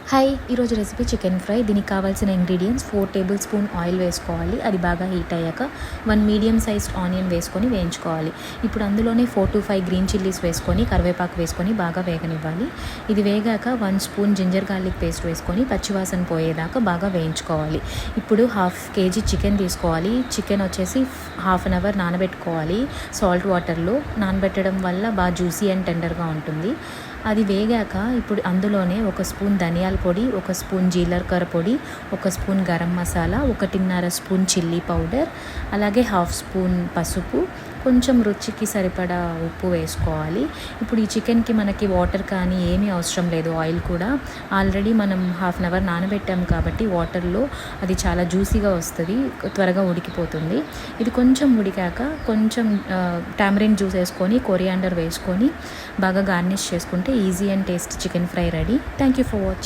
Hi, ఈరోజు recipe chicken fry. దీనికి కావాల్సిన ఇంగ్రీడియంట్స్ 4 టేబుల్ స్పూన్ ఆయిల్ వేసుకోవాలి. అది బాగా హీట్ అయ్యాక 1 మీడియం సైజ్డ్ ఆనియన్ వేసుకొని వేయించుకోవాలి. ఇప్పుడు అందులోనే 4 to 5 గ్రీన్ చిల్లీస్ వేసుకొని కరివేపాకు వేసుకొని బాగా వేగనివ్వాలి. ఇది వేగాక 1 స్పూన్ జింజర్ గార్లిక్ పేస్ట్ వేసుకొని పచ్చివాసన పోయేదాకా బాగా వేయించుకోవాలి. ఇప్పుడు 1/2 kg చికెన్ తీసుకోవాలి. చికెన్ వచ్చేసి 1/2 an hour నానబెట్టుకోవాలి. సాల్ట్ వాటర్లో నానబెట్టడం వల్ల బాగా జ్యూసీ అండ్ టెండర్గా ఉంటుంది. అది వేగాక ఇప్పుడు అందులోనే 1 స్పూన్ ధనియాల పొడి, 1 స్పూన్ జీలకర్ర పొడి, 1 spoon garam masala, 1.5 spoon chilli powder, అలాగే 1/2 స్పూన్ పసుపు, కొంచెం రుచికి సరిపడా ఉప్పు వేసుకోవాలి. ఇప్పుడు ఈ చికెన్కి మనకి వాటర్ కానీ ఏమీ అవసరం లేదు. ఆయిల్ కూడా ఆల్రెడీ మనం 1/2 an hour నానబెట్టాం కాబట్టి వాటర్లో అది చాలా జ్యూసీగా వస్తుంది, త్వరగా ఉడికిపోతుంది. ఇది కొంచెం ఉడికాక కొంచెం టామరిన్ జ్యూస్ వేసుకొని కొరియాండర్ వేసుకొని బాగా గార్నిష్ చేసుకుంటే easy and tasty chicken fry ready. Thank you for watching.